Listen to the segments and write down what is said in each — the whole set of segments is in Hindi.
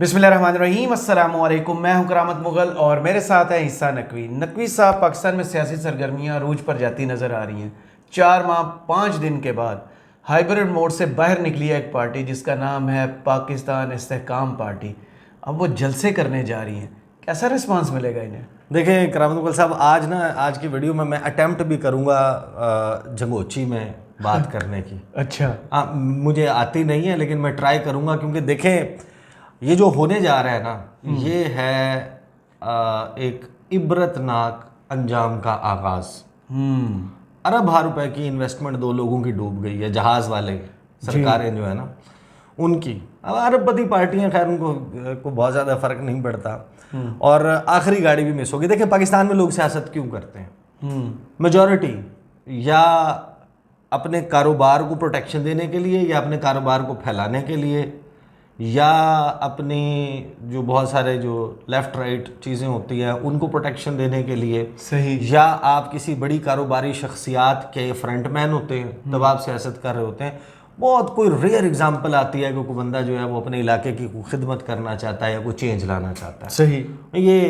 बिस्मिल्लाहिर्रहमानिर्रहीम, अस्सलाम वालेकुम। मैं हूं करामत मुगल और मेरे साथ है ईसा नकवी। नकवी साहब, पाकिस्तान में सियासी सरगर्मियां अरूज पर जाती नज़र आ रही हैं। 4 माह 5 दिन के बाद हाइब्रिड मोड से बाहर निकली है एक पार्टी जिसका नाम है पाकिस्तान इस्तेहकाम पार्टी। अब वो जलसे करने जा रही हैं। कैसा रिस्पांस मिलेगा इन्हें? देखिए करामत मुगल साहब, आज की वीडियो में मैं अटेम्प्ट भी करूंगा जंगोची में बात करने की। अच्छा। मुझे आती नहीं है लेकिन मैं ट्राई करूंगा, क्योंकि देखें ये जो होने जा रहा है ना, ये है एक इबरतनाक अंजाम का आगाज़। अरब रुपए की इन्वेस्टमेंट 2 लोगों की डूब गई है, जहाज़ वाले सरकारें जो है ना उनकी। अब अरबपति पार्टियां, खैर उनको को बहुत ज़्यादा फ़र्क नहीं पड़ता। और आखिरी गाड़ी भी मिस होगी। देखिए पाकिस्तान में लोग सियासत क्यों करते हैं? मेजॉरिटी या अपने कारोबार को प्रोटेक्शन देने के लिए, या अपने कारोबार को फैलाने के लिए, या अपनी जो बहुत सारे जो लेफ़्ट राइट चीज़ें होती हैं उनको प्रोटेक्शन देने के लिए। सही। या आप किसी बड़ी कारोबारी शख्सियात के फ्रंटमैन होते हैं तब आप सियासत कर रहे होते हैं। बहुत कोई रेयर एग्जांपल आती है कि कोई बंदा जो है वो अपने इलाके की खिदमत करना चाहता है या कोई चेंज लाना चाहता है। सही। ये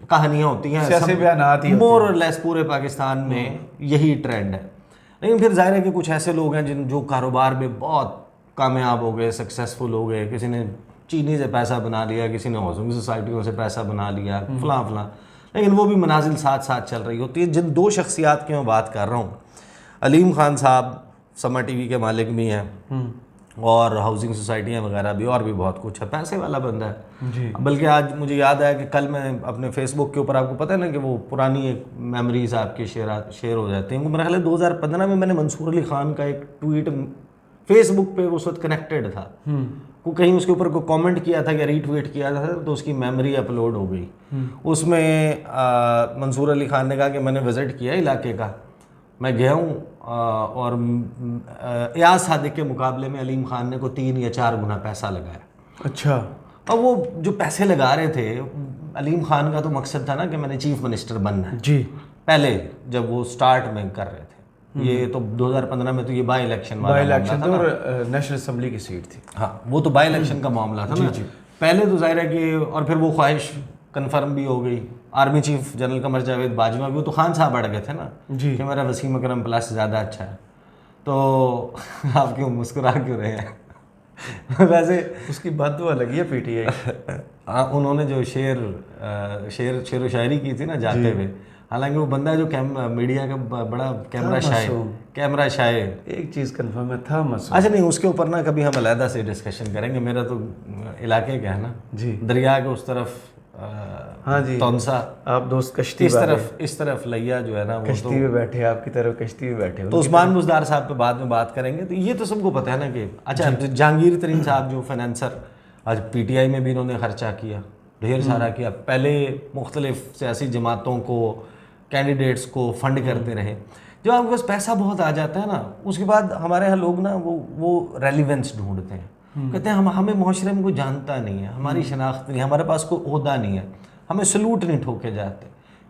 कहानियाँ होती हैं, सियासी बयानात ही मोर और लेस पूरे पाकिस्तान में यही ट्रेंड है। लेकिन फिर जाहिर है कि कुछ ऐसे लोग हैं जो कारोबार में बहुत कामयाब हो गए, सक्सेसफुल हो गए। किसी ने चीनी से पैसा बना लिया, किसी ने हाउसिंग सोसाइटियों से पैसा बना लिया, फलां फलां। लेकिन वो भी मनाजिल साथ साथ चल रही होती है। जिन 2 शख्सियात की मैं बात कर रहा हूँ, अलीम खान साहब समा टीवी के मालिक भी हैं और हाउसिंग सोसाइटियाँ वगैरह भी, और भी बहुत कुछ है। पैसे वाला बंदा है जी। बल्कि आज मुझे याद आया कि कल मैं अपने फेसबुक के ऊपर, आपको पता है ना कि वो पुरानी एक मेमोरीज आपके शेयर हो जाती हैं। मेरा ख्याल है 2015 में मैंने मंसूर अली खान का एक ट्वीट फेसबुक पे उस वक्त कनेक्टेड था, को कहीं उसके ऊपर कोई कमेंट किया था या रीट्वीट किया था, तो उसकी मेमोरी अपलोड हो गई। उसमें मंसूर अली खान ने कहा कि मैंने विज़िट किया इलाके का, मैं गया हूँ और एयाज सादिक के मुकाबले में अलीम खान ने को 3 या 4 गुना पैसा लगाया। अच्छा। और वो जो पैसे लगा रहे थे, अलीम खान का तो मकसद था ना कि मैंने चीफ मिनिस्टर बनना है जी। पहले जब वो स्टार्ट में कर रहे थे। ये तो 2015 में तो ये बाई इलेक्शन था और नेशनल असेंबली की सीट थी। हाँ, वो तो बाई इलेक्शन का मामला था ना जी। पहले तो जाहिर है कि, और फिर वो ख्वाहिश कन्फर्म भी हो गई। Army chief general Qamar Javed Bajwa भी, वो तो खान साहब अड़ गए थे ना जी कि मेरा वसीम अकरम प्लस ज़्यादा अच्छा है। तो आप क्यों मुस्कुरा क्यों रहे हैं? वैसे उसकी बददुआ लगी है पीटीआई। उन्होंने जो शेर व शायरी की थी ना जाते हुए, हालांकि वो बंदा जो मीडिया का बड़ा कैमरा शायर, एक चीज़ कंफर्म है था मसूम। अच्छा नहीं, उसके ऊपर ना कभी हम अलहदा से डिस्कशन करेंगे। मेरा तो इलाके का है ना जी, दरिया के उस तरफ हाँ जी तौनसा, आप दोस्त कश्ती इस तरफ लैया जो है ना, वो कश्ती में बैठे, आपकी तरफ कश्ती में बैठे। तो उस्मान बुज़दार साहब पे बाद में बात करेंगे। तो ये तो सबको पता है ना कि अच्छा, जहांगीर तरीन साहब जो फाइनेंसर, आज पीटीआई में भी इन्होंने खर्चा किया, ढेर सारा किया। पहले मुख्तलिफ सियासी जमातों को, कैंडिडेट्स को फंड करते रहे। जब आपके पास पैसा बहुत आ जाता है ना, उसके बाद हमारे यहाँ लोग ना वो रेलिवेंस ढूंढते हैं। कहते हैं हमें माशरे में कोई जानता नहीं है, हमारी शनाख्त नहीं, हमारे पास कोई ओहदा नहीं है, हमें सलूट नहीं ठोके जाते,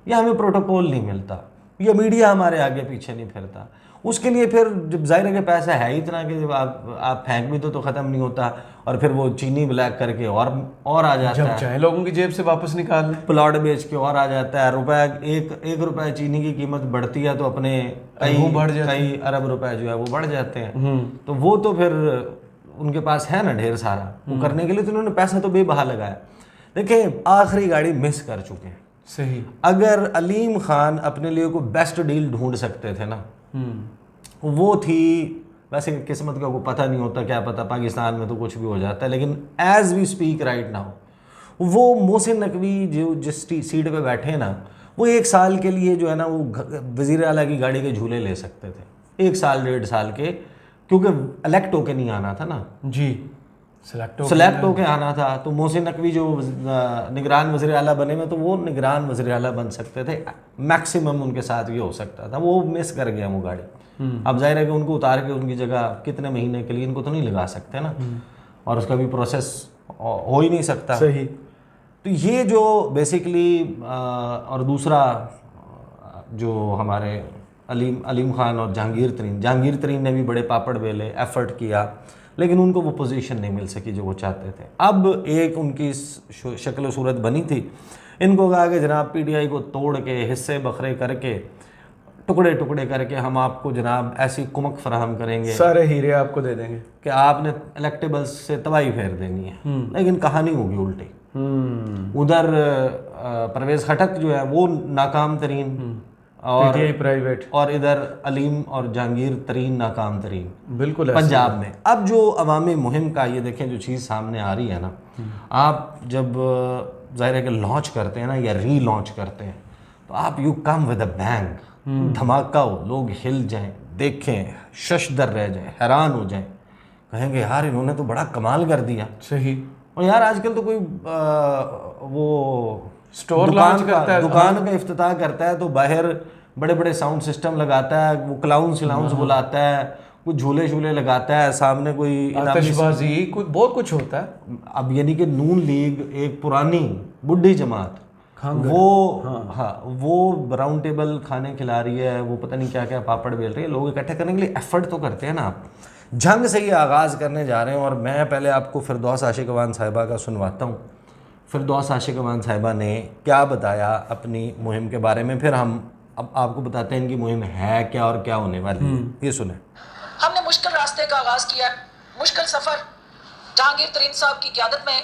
या हमें प्रोटोकॉल नहीं मिलता, या मीडिया हमारे आगे पीछे नहीं फिरता। उसके लिए फिर जब जाहिर है कि पैसा है इतना कि जब आप फेंक भी तो ख़त्म नहीं होता, और फिर वो चीनी ब्लैक करके और आ जाता जब है, चाहे लोगों की जेब से वापस निकाल लें, प्लॉट बेच के और आ जाता है। एक रुपये चीनी की कीमत बढ़ती है तो अपने कई अरब रुपए जो है वो बढ़ जाते हैं। तो वो तो फिर उनके पास है ना ढेर सारा, वो करने के लिए तो उन्होंने पैसा तो बेबहा लगाया। देखिए आखिरी गाड़ी मिस कर चुके हैं। सही। अगर अलीम खान अपने लिए कोई बेस्ट डील ढूंढ सकते थे ना, वो थी, वैसे किस्मत का कोई पता नहीं होता, क्या पता पाकिस्तान में तो कुछ भी हो जाता है। लेकिन as we speak right now, वो मोहसिन नकवी जो जिस सीट पे बैठे ना, वो 1 साल के लिए जो है ना, वो वज़ीर आला की गाड़ी के झूले ले सकते थे, 1 साल 1.5 साल के, क्योंकि इलेक्ट होके नहीं आना था ना जी, सेलेक्ट होके आना था। तो मोहसिन नकवी जो निगरान वज़ीर आला बने में, तो वो निगरान वज़ीर आला बन सकते थे, मैक्सिमम उनके साथ ये हो सकता था। वो मिस कर गया वो गाड़ी। अब जाहिर है कि उनको उतार के उनकी जगह कितने महीने के लिए इनको तो नहीं लगा सकते ना, और उसका भी प्रोसेस हो ही नहीं सकता। सही। तो ये जो बेसिकली, और दूसरा जो हमारे अलीम खान और जहांगीर तरीन ने भी बड़े पापड़ बेले, एफर्ट किया। लेकिन उनको वो पोजीशन नहीं मिल सकी जो वो चाहते थे। अब एक उनकी शक्ल सूरत बनी थी, इनको कहा कि जनाब पीटीआई को तोड़ के हिस्से बखरे करके टुकड़े टुकड़े करके हम आपको जनाब ऐसी कुमक फराहम करेंगे, सारे हीरे आपको दे देंगे कि आपने इलेक्टेबल्स से तबाही फेर देनी है। लेकिन कहानी होगी उल्टी। उधर परवेज़ खटक जो है वो नाकाम तरीन और पीटीआई प्राइवेट, और इधर अलीम और जहांगीर तरीन नाकाम तरीन बिल्कुल पंजाब में। अब जो अवामी मुहिम का ये देखें जो चीज़ सामने आ रही है ना, आप जब ज़ाहिर है कि लॉन्च करते हैं ना या री लॉन्च करते हैं तो आप you come with a bang, धमाका हो, लोग हिल जाएं, देखें, शशदर रह जाएं, हैरान हो जाएं, कहेंगे यार इन्होंने तो बड़ा कमाल कर दिया। सही। और यार आजकल तो कोई वो स्टोर लॉन्च करता है, दुकान का इफ्तिताह करता है तो बाहर बड़े बड़े साउंड सिस्टम लगाता है, वो क्लाउन सिलाउंस बुलाता है, कुछ झूले झूले लगाता है, सामने कोई आतिशबाजी, कुछ बहुत कुछ होता है। अब यानी कि नून लीग एक पुरानी बुढ़ी जमात वो वो राउंड टेबल खाने खिला रही है, वो पता नहीं क्या क्या पापड़ बेल रही है, लोग इकट्ठे करने के लिए एफर्ट तो करते हैं ना। आप जंग से ही आगाज़ करने जा रहे हैं और मैं पहले आपको फिरदौस आशिक अवान साहिबा का सुनवाता हूँ। फिरदौस आशिक अवान साहिबा ने क्या बताया अपनी मुहिम के बारे में, फिर हम अब आपको बताते हैं इनकी मुहिम है क्या और क्या होने वाली है। ये सुने। हमने मुश्किल रास्ते का आगाज़ किया, मुश्किल सफ़र जहांगीर तरीन साहब की क़यादत में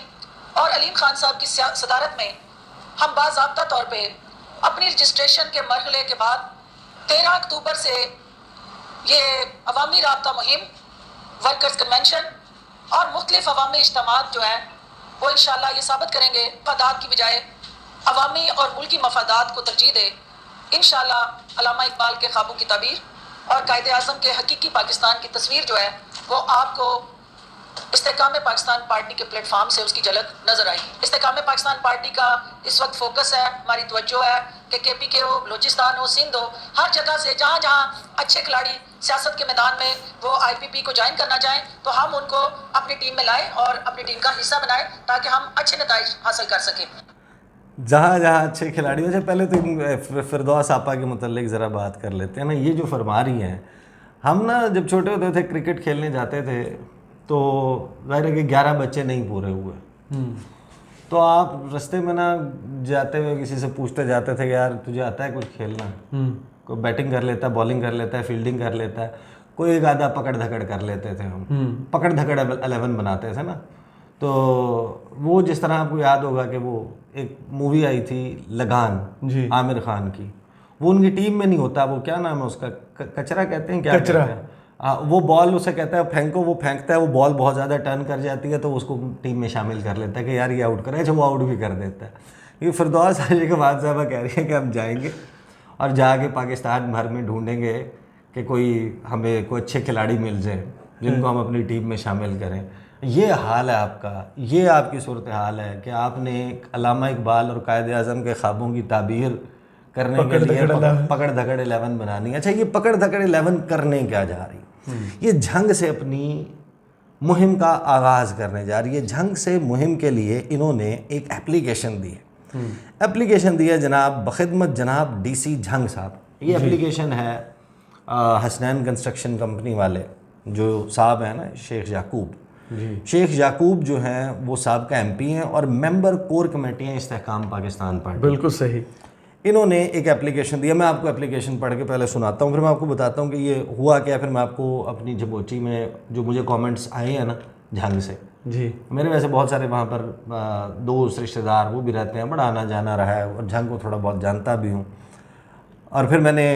और अलीम खान साहब की सदारत में हम बाज़ाब्ता तौर पे अपनी रजिस्ट्रेशन के मरहले के बाद 13 अक्टूबर से ये अवामी राब्ता मुहिम, वर्कर्स कन्वेंशन और मुख्तलिफ अवामी इज्तिमात जो हैं वो इंशाअल्लाह ये साबित करेंगे मफादात की बजाय अवामी और मुल्की मफादात को तरजीह दे। इंशाअल्लाह अल्लामा इकबाल के ख्वाबों की ताबीर और कायदे आज़म के हकीकी पाकिस्तान की तस्वीर जो है वो आपको इस्तेकाम पाकिस्तान पार्टी के प्लेटफॉर्म से उसकी झलक नजर आएगी। इस्तेकाम पाकिस्तान पार्टी का इस वक्त फोकस है, हमारी तवज्जो है कि KPK हो, बलोचिस्तान हो, सिंध हो, हर जगह से जहाँ जहाँ अच्छे खिलाड़ी सियासत के मैदान में वो IPP को ज्वाइन करना चाहें तो हम उनको अपनी टीम में लाएं और अपनी टीम का हिस्सा बनाएं ताकि हम अच्छे नताइज हासिल कर सकें। जहाँ जहाँ अच्छे खिलाड़ी हो जाए। पहले तो फिरदौस आपा के मुतल्लिक ज़रा बात कर लेते हैं ना। ये जो फरमा रही हैं, हम ना जब छोटे होते थे क्रिकेट खेलने जाते थे तो ज़ाहिर है कि 11 बच्चे नहीं पूरे हुए, तो आप रास्ते में ना जाते हुए किसी से पूछते जाते थे यार तुझे आता है कुछ खेलना, कोई बैटिंग कर लेता है, बॉलिंग कर लेता है, फील्डिंग कर लेता है, कोई एक आधा पकड़ धकड़ कर लेते थे। हम पकड़ धकड़ 11 बनाते थे ना। तो वो जिस तरह आपको याद होगा कि वो एक मूवी आई थी लगान आमिर खान की, वो उनकी टीम में नहीं होता, वो क्या नाम है उसका, कचरा कहते हैं, क्या कहते हैं, वो बॉल उसे कहता है फेंको, वो फेंकता है, वो बॉल बहुत ज़्यादा टर्न कर जाती है तो उसको टीम में शामिल कर लेता है कि यार ये आउट करे, अच्छा वो आउट भी कर देता है। ये फिरदौस आशिक अवान साहबा कह रही है कि हम जाएंगे और जाके पाकिस्तान भर में ढूंढेंगे कि कोई हमें कोई अच्छे खिलाड़ी मिल जाए जिनको हम अपनी टीम में शामिल करें। ये हाल है आपका, ये आपकी सूरत हाल है कि आपने अल्लामा इकबाल और कायदे आज़म के ख्वाबों की ताबीर करने के लिए पकड़ धकड़ 11 बनानी। अच्छा, ये पकड़ धकड़ 11 करने क्या जा रही? ये जंग से अपनी मुहिम का आगाज़ करने जा रही है। जंग से मुहिम के लिए इन्होंने एक एप्लीकेशन दी है। एप्लीकेशन दी है जनाब बखिदमत जनाब DC जंग साहब। ये एप्लीकेशन है हसनैन कंस्ट्रक्शन कंपनी वाले जो साहब हैं ना, शेख याकूब जो हैं वो साहब का MP हैं और मेंबर कोर कमेटी हैं इस्तेहकाम पाकिस्तान पार्टी। बिल्कुल सही। इन्होंने एक एप्लीकेशन दिया, मैं आपको एप्लीकेशन पढ़ के पहले सुनाता हूँ, फिर मैं आपको बताता हूँ कि ये हुआ क्या, फिर मैं आपको अपनी जबोची में जो मुझे कमेंट्स आए हैं ना जंग से जी, मेरे वैसे बहुत सारे वहाँ पर दोस्त रिश्तेदार वो भी रहते हैं, बड़ा आना जाना रहा है और जंग को थोड़ा बहुत जानता भी हूँ। और फिर मैंने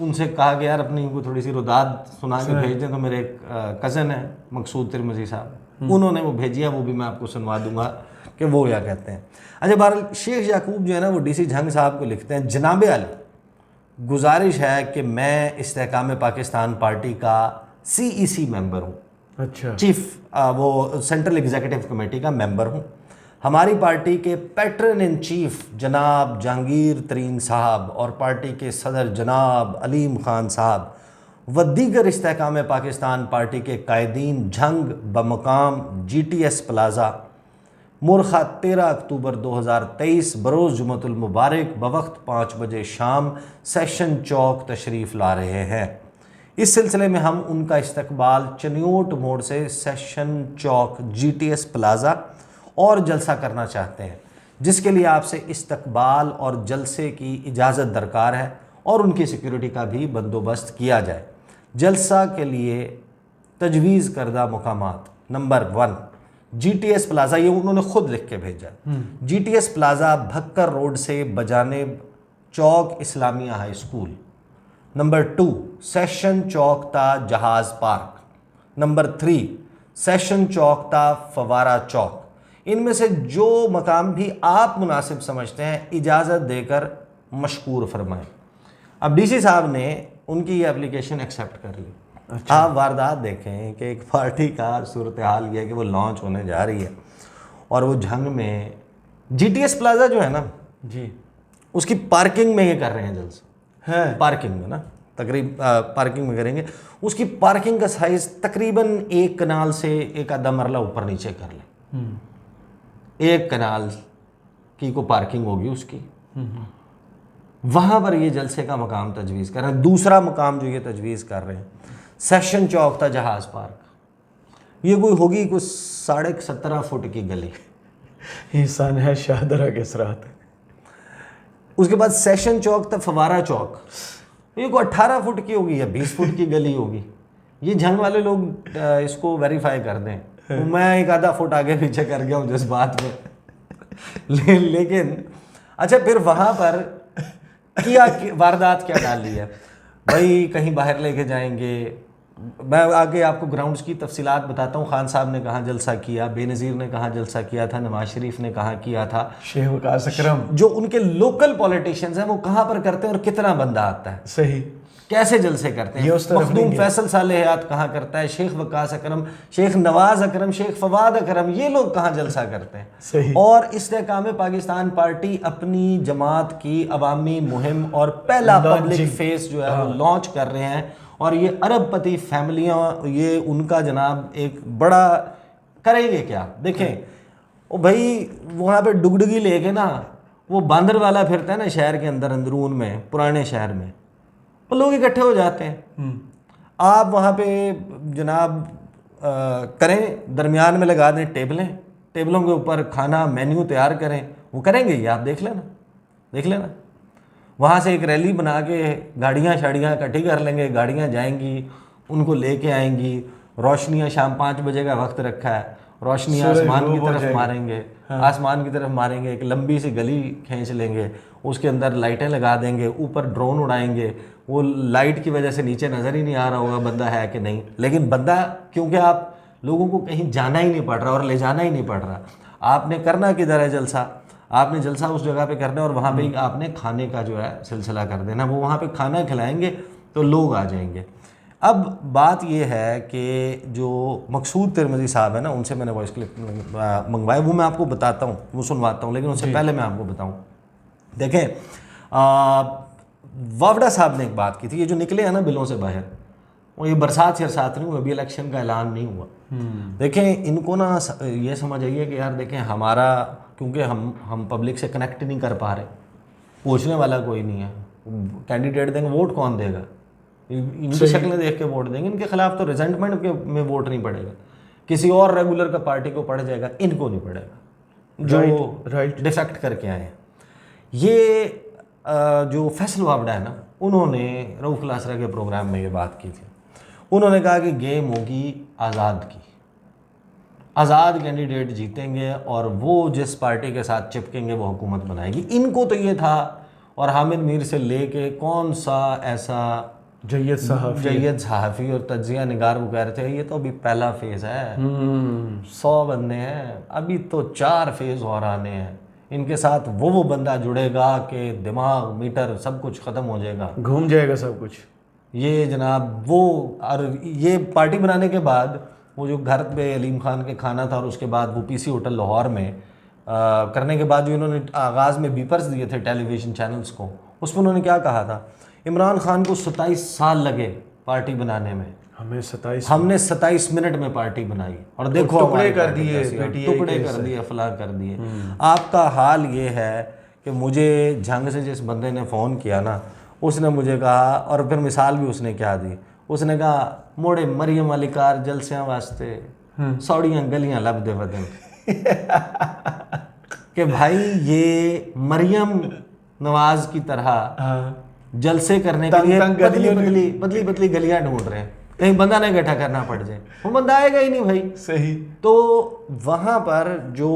उनसे कहा कि यार अपनी इनको थोड़ी सी रुदाद सुना के भेज दें, तो मेरे एक कज़न है मकसूद तिरमिज़ी साहब, उन्होंने वो भेजी है, वो भी मैं आपको सुनवा दूंगा कि वो क्या कहते हैं। अच्छा, बहरहाल शेख याकूब जो है ना वो DC जंग साहब को लिखते हैं, जनाब आली गुजारिश है कि मैं इस्तेहकाम पाकिस्तान पार्टी का CEC मेंबर हूँ। अच्छा, चीफ वो सेंट्रल एग्जीक्यूटिव कमेटी का मेंबर हूँ। हमारी पार्टी के पैटर्न इन चीफ जनाब जहांगीर तरीन साहब और पार्टी के सदर जनाब अलीम खान साहब व दीगर इस्तेहकाम पाकिस्तान पार्टी के कायदीन जंग बमकाम GTS प्लाज़ा मुरखा 13 अक्टूबर 2023 बरोज़ जुमतुल मुबारक बवक्त 5 बजे शाम सेशन चौक तशरीफ़ ला रहे हैं। इस सिलसिले में हम उनका इस्तकबाल चनियोट मोड़ से सेशन चौक GTS प्लाज़ा और जलसा करना चाहते हैं, जिसके लिए आपसे इस्तकबाल और जलसे की इजाज़त दरकार है और उनकी सिक्योरिटी का भी बंदोबस्त किया जाए। जलसा के लिए तजवीज़ करदा मकामात: नंबर 1 GTS प्लाज़ा, ये उन्होंने ख़ुद लिख के भेजा। GTS प्लाज़ा भक्कर रोड से बजानेब चौक Islamia high school. Number 2 session चौक ता जहाज़ पार्क। नंबर 3 सेशन चौक ता फवारा चौक। इनमें से जो मकाम भी आप मुनासिब समझते हैं इजाज़त देकर मशकूर फरमाएं। अब DC साहब ने उनकी ये एप्लीकेशन एक्सेप्ट कर ली। अच्छा। आप वारदात देखें कि एक पार्टी का सूरत हाल ये है कि वो लॉन्च होने जा रही है और वो झंग में GTS प्लाज़ा जो है ना जी, उसकी पार्किंग में ये कर रहे हैं जल्सा है पार्किंग में ना, पार्किंग में करेंगे। उसकी पार्किंग का साइज़ तकरीबन 1 कनाल से एक आधा मरला ऊपर नीचे कर लें। 1 कनाल की को पार्किंग होगी उसकी, वहाँ पर ये जलसे का मकाम तजवीज़ कर रहे हैं। दूसरा मकाम जो ये तजवीज़ कर रहे हैं सेशन चौक था जहाज़ पार्क। ये कोई होगी कुछ 17.5 फुट की गली, इंसान है शाहदरा के सरात। उसके बाद सेशन चौक था फवारा चौक, ये कोई 18 फुट की होगी या 20 फुट की गली होगी। ये झंग वाले लोग इसको वेरीफाई कर दें, तो मैं एक आधा फुट आगे पीछे कर गया हूँ जिस बात में लेकिन अच्छा, फिर वहाँ पर किया वारदात क्या डाल ली है भाई, कहीं बाहर लेके जाएंगे। मैं आगे आपको ग्राउंड्स की तफसीलात बताता हूँ। खान साहब ने कहाँ जलसा किया, बेनज़ीर ने कहाँ जलसा किया था, नवाज शरीफ ने कहाँ किया था, शेख वकास अकरम, जो उनके लोकल पॉलिटिशियंस हैं वो कहाँ पर करते हैं और कितना बंदा आता है, सही कैसे जलसे करते हैं। मखदूम फैसल सालेहात कहाँ करता है, शेख वकास अकरम, शेख नवाज अकरम, शेख फवाद अकरम, ये लोग कहाँ जलसा करते हैं। सही। और इस्तेकाम पाकिस्तान पार्टी अपनी जमात की अवामी मुहिम और पहला पब्लिक फेस जो है वो लॉन्च कर रहे हैं। और ये अरबपति फैमिलियाँ, ये उनका जनाब एक बड़ा करेंगे क्या, देखें वो भाई वहाँ पे डुगडुगी लेके ना वो बांदर वाला फिरता है ना शहर के अंदर, अंदरून में, पुराने शहर में, वो लोग इकट्ठे हो जाते हैं। आप वहाँ पे जनाब करें, दरमियान में लगा दें टेबलें, टेबलों के ऊपर खाना मेन्यू तैयार करें, वो करेंगे ये, आप देख लेना, देख लेना। वहाँ से एक रैली बना के गाड़ियाँ शाड़ियाँ इकट्ठी कर लेंगे, गाड़ियाँ जाएंगी, उनको लेके आएंगी। रोशनियाँ शाम 5 बजे का वक्त रखा है, रोशनियाँ आसमान की तरफ मारेंगे, आसमान की तरफ मारेंगे, एक लंबी सी गली खींच लेंगे, उसके अंदर लाइटें लगा देंगे, ऊपर ड्रोन उड़ाएंगे। वो लाइट की वजह से नीचे नज़र ही नहीं आ रहा होगा बंदा है कि नहीं, लेकिन बंदा, क्योंकि आप लोगों को कहीं जाना ही नहीं पड़ रहा और ले जाना ही नहीं पड़ रहा, आपने करना किधर है जलसा, आपने जलसा उस जगह पे करना और वहाँ पे ही आपने खाने का जो है सिलसिला कर देना। वो वहाँ पे खाना खिलाएंगे तो लोग आ जाएंगे। अब बात ये है कि जो मकसूद तिरमिज़ी साहब है ना, उनसे मैंने वॉइस क्लिप मंगवाया, वो मैं आपको बताता हूँ, वो सुनवाता हूँ, लेकिन उससे पहले मैं आपको बताऊँ। देखें, वावड़ा साहब ने एक बात की थी, ये जो निकले हैं ना बिलों से बाहर, वो ये बरसात नहीं हुआ, अभी इलेक्शन का ऐलान नहीं हुआ। देखें, इनको ना ये समझ आइए कि यार देखें, हमारा क्योंकि हम पब्लिक से कनेक्ट नहीं कर पा रहे, पूछने वाला कोई नहीं है, कैंडिडेट देंगे, वोट कौन देगा, इनकी शक्लें देख के वोट देंगे, इनके खिलाफ तो रिजेंटमेंट में वोट नहीं पड़ेगा, किसी और रेगुलर का पार्टी को पड़ जाएगा, इनको नहीं पड़ेगा जो डिफेक्ट करके आए हैं। ये जो फैसल वावड़ा है ना, उन्होंने रऊफ लासरा के प्रोग्राम में ये बात की थी। उन्होंने कहा कि गेम होगी आज़ाद की, आज़ाद कैंडिडेट जीतेंगे और वो जिस पार्टी के साथ चिपकेंगे वो हुकूमत बनाएगी। इनको तो ये था, और हामिद मीर से लेके कौन सा ऐसा जय्यद सहाफ़ी और तज्जिया निगार वो कह रहे थे ये तो अभी पहला फेज़ है, 100 बंदे हैं, अभी तो 4 फेज़ और आने हैं, इनके साथ वो बंदा जुड़ेगा कि दिमाग मीटर सब कुछ ख़त्म हो जाएगा, घूम जाएगा सब कुछ। ये जनाब वो, और ये पार्टी बनाने के बाद वो जो घर पे अलीम खान के खाना था और उसके बाद वो PC होटल लाहौर में करने के बाद जो इन्होंने आगाज़ में बीपर्स दिए थे टेलीविज़न चैनल्स को, उसमें उन्होंने क्या कहा था, इमरान खान को 27 साल लगे पार्टी बनाने में, हमने 27 मिनट में पार्टी बनाई और देखो टुकड़े कर दिए, फलां कर दिए। आपका हाल ये है कि मुझे झंग से जिस बंदे ने फ़ोन किया ना, उसने मुझे कहा, और फिर मिसाल भी उसने क्या दी, उसने कहा मोड़े मरियम वाली कार जलसियां वास्ते सौड़ियां गलियां लब दे वदन कि भाई ये मरियम नवाज की तरह जलसे करने के लिए बदली बदली गलियां ढूंढ रहे हैं, कहीं बंदा नहीं इकट्ठा करना पड़ जाए। वो बंदा आएगा ही नहीं भाई। सही। तो वहाँ पर जो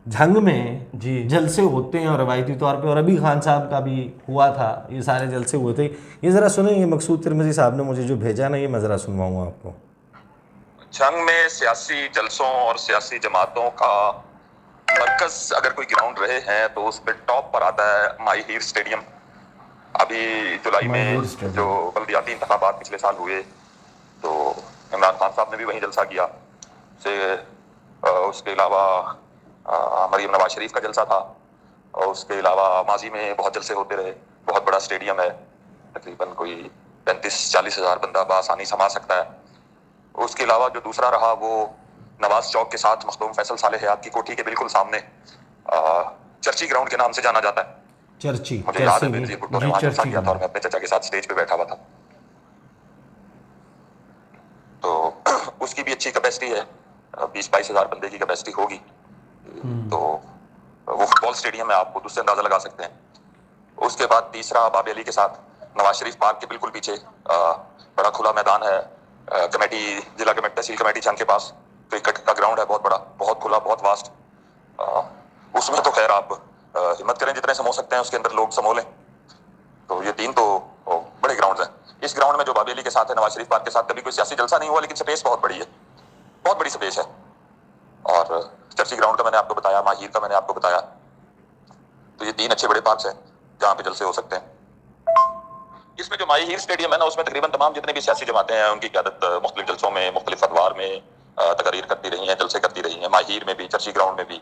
झंग में जी जलसे होते हैं और रवायती तौर पे, और अभी खान साहब का भी हुआ था, ये सारे जलसे हुए थे। ये ज़रा सुने, ये मकसूद तिरमिज़ी साहब ने मुझे जो भेजा ना, ये मैं ज़रा सुनवाऊँगा आपको। जंग में सियासी जलसों और सियासी जमातों का मरकज अगर कोई ग्राउंड रहे हैं तो उस पर टॉप पर आता है माई हीर स्टेडियम। अभी जुलाई में जो बल्दियाती इंतखाबात पिछले साल हुए तो इमरान खान साहब ने भी वहीं जलसा किया। उसके अलावा मरीम नवाज शरीफ का जलसा था, और उसके अलावा माजी में बहुत जलसे होते रहे। बहुत बड़ा स्टेडियम है, तकरीबन कोई 35-40 हज़ार बंदा बआसानी समा सकता है। उसके अलावा जो दूसरा रहा वो नवाज चौक के साथ मखदूम फैसल साले हयात की कोठी के बिल्कुल सामने चर्ची ग्राउंड के नाम से जाना जाता है। चर्ची, मुझे याद है बेनजीर भुट्टो ने वहाँ जलसा किया था और मैं अपने चाचा के साथ स्टेज पे बैठा हुआ था। तो उसकी भी अच्छी कैपेसिटी है, 20-22 हज़ार बंदे की कैपेसिटी होगी। तो वो फुटबॉल स्टेडियम है, आप उससे अंदाजा लगा सकते हैं। उसके बाद तीसरा बाबे अली के साथ नवाज शरीफ पार्क के बिल्कुल पीछे बड़ा खुला मैदान है, कमेटी जिला कमेटी तहसील कमेटी जंग के पास क्रिकेट का ग्राउंड है, बहुत बड़ा, बहुत खुला, बहुत वास्ट। उसमें तो खैर आप हिम्मत करें जितने समो सकते हैं उसके अंदर लोग समो लें। तो ये 3 तो बड़े ग्राउंड हैं। इस ग्राउंड में जो बाबे अली के साथ है, नवाज शरीफ पार्क के साथ, कभी कोई सियासी जलसा नहीं हुआ, लेकिन स्पेस बहुत बड़ी है, बहुत बड़ी स्पेस है। और चर्ची ग्राउंड का मैंने आपको बताया, माहिर का मैंने आपको बताया। तो ये 3 अच्छे बड़े पार्क्स हैं जहाँ पे जलसे हो सकते हैं। इसमें जो माहिर स्टेडियम है ना, उसमें तकरीबन तमाम जितने भी सियासी जमातें हैं उनकी क़यादत मुख्तलिफ जलसों में, मुख्तलिफ अदवार में तकरीर करती रही हैं, जलसे करती रही हैं। माहिर में भी, चर्ची ग्राउंड में भी,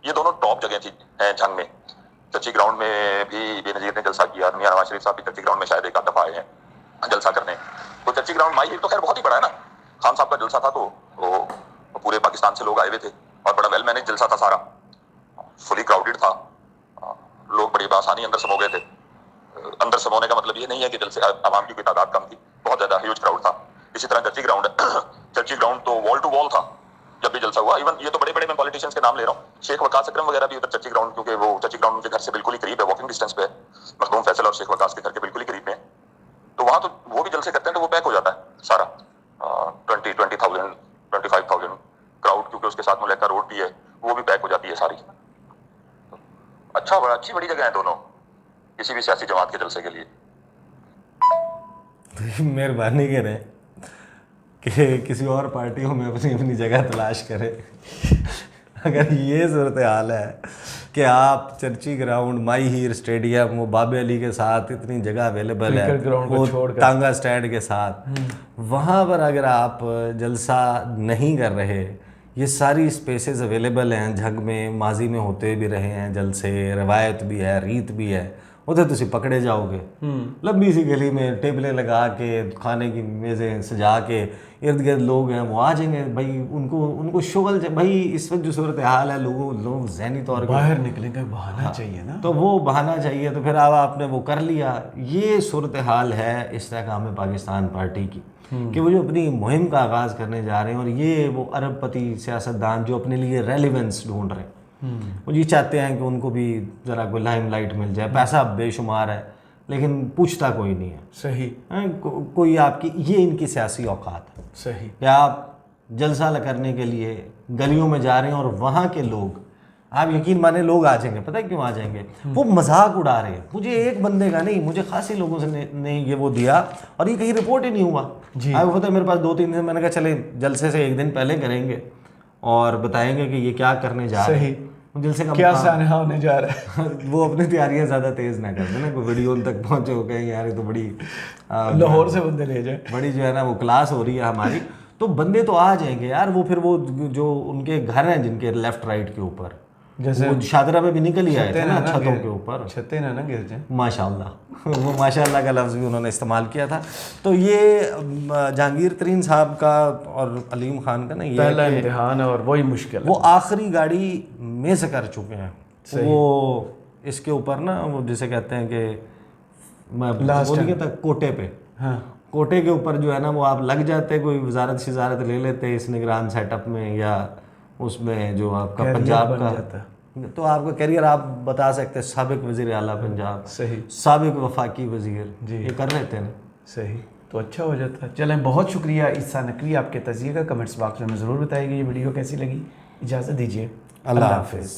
ये दोनों टॉप जगह थी जंग में। चर्ची ग्राउंड में भी बेनज़ीर ने जलसा किया, मियां नवाज शरीफ साहब भी चर्ची ग्राउंड में शायद एक आध दफ़ा आए हैं जलसा करने। तो चर्ची ग्राउंड, माहिर तो खैर बहुत ही बड़ा है ना। खान साहब का जलसा था तो पूरे पाकिस्तान से लोग आए हुए थे और बड़ा वेल मैनेज जलसा था सारा, फुली क्राउडेड था, लोग बड़ी आसानी अंदर समो गए थे। अंदर समोने का मतलब ये नहीं है कि जलसे आवाम की कोई तादाद कम थी, बहुत ज्यादा ह्यूज क्राउड था। इसी तरह चर्ची ग्राउंड चर्ची ग्राउंड तो वॉल टू वॉल था जब भी जलसा हुआ। इवन ये तो बड़े बड़े मैं पॉलिटिशियंस के नाम ले रहा हूँ, शेख वकास अकरम वगैरह भी उधर चर्ची ग्राउंड, क्योंकि वो चर्ची ग्राउंड उनके घर से बिल्कुल ही करीब है, वॉकिंग डिस्टेंस पे है, मखदूम फैसल और शेख वकास के घर के बिल्कुल ही करीब है। तो वहाँ तो वो भी जलसे करते हैं तो वो पैक हो जाता है सारा, 20,000 25,000 क्राउड, क्योंकि उसके साथ मुलैका रोड भी है, वो भी पैक हो जाती है सारी। अच्छा, बड़ा अच्छी बड़ी जगह है दोनों किसी भी सियासी जमात के जलसे के लिए। मेहरबानी करें कि किसी और पार्टियों में अपनी अपनी जगह तलाश करें। अगर ये सूरत हाल है कि आप चर्ची ग्राउंड, माई हीर स्टेडियम, वो बाबे अली के साथ इतनी जगह अवेलेबल है, वो टांगा स्टैंड के साथ, वहाँ पर अगर आप जलसा नहीं कर रहे, ये सारी स्पेसेस अवेलेबल हैं, झंग में माजी में होते भी रहे हैं जलसे, रवायत भी है, रीत भी है, उधर तुम पकड़े जाओगे। लंबी सी गली में टेबलें लगा के, खाने की मेज़ें सजा के, इर्द गिर्द लोग हैं, वो आ जाएंगे भाई, उनको शुगल भाई। इस वक्त जो सूरत हाल है, लोग ज़हनी तौर पर बाहर निकलने का बहाना चाहिए ना, तो वो बहाना चाहिए। तो फिर अब आपने वो कर लिया। ये सूरत हाल है इस तरह पाकिस्तान पार्टी की कि वो जो अपनी मुहिम का आगाज़ करने जा रहे हैं, और ये वो अरबपति सियासतदान जो अपने लिए रेलिवेंस ढूंढ रहे हैं, वो ये चाहते हैं कि उनको भी ज़रा कोई लाइमलाइट मिल जाए। पैसा बेशुमार है लेकिन पूछता कोई नहीं है। सही। कोई आपकी, ये इनकी सियासी औकात है। सही। कि आप जलसा करने के लिए गलियों में जा रहे हैं और वहाँ के लोग, आप यकीन माने लोग आ जाएंगे। पता है क्यों आ जाएंगे? वो मजाक उड़ा रहे हैं। मुझे एक बंदे का नहीं, मुझे खासी लोगों से ने ये वो दिया, और ये कहीं रिपोर्ट ही नहीं हुआ जी। आप पता है मेरे पास 2-3 दिन, मैंने कहा चले जलसे से एक दिन पहले करेंगे और बताएंगे कि ये क्या करने जा रहे हैं, जलसे का क्या सानहा होने जा रहा है। वो अपनी तैयारियां ज़्यादा तेज़ ना कर देना, कोई वीडियो तक पहुँचे हो गए यार, ये तो बड़ी लाहौर से बंदे ले जाए, बड़ी जो है ना वो क्लास हो रही है हमारी। तो बंदे तो आ जाएंगे यार। वो फिर वो जो उनके घर हैं जिनके लेफ्ट राइट के ऊपर, जैसे वो शादरा में भी निकल ही आए थे ना, छतों के ऊपर, छतें ना गिर जाए, माशाल्लाह। वो माशाल्लाह का लफ्ज़ भी उन्होंने इस्तेमाल किया था। तो ये जहांगीर तरीन साहब का और अलीम खान का ना, ये पहला इम्तिहान है और वही मुश्किल है। वो आखिरी गाड़ी में से कर चुके हैं। वो इसके ऊपर ना, वो जिसे कहते हैं कि मैं बोलिए तक कोटे पे, हाँ, कोटे के ऊपर जो है ना वो आप लग जाते, कोई वजारत शिजारत ले लेते इस निगरान सेटअप में या उसमें जो आपका कैरियर पंजाब बन का, जाता। तो आपका करियर आप बता सकते हैं, साबिक वजीर आला पंजाब, सही, साबिक वफाकी वजीर, जी। ये कर रहे थे ना। सही, तो अच्छा हो जाता। चलें, बहुत शुक्रिया ईसा नकवी आपके तज़िये का। कमेंट्स बॉक्स में ज़रूर बताइएगा ये वीडियो कैसी लगी। इजाज़त दीजिए, अल्लाह हाफिज़।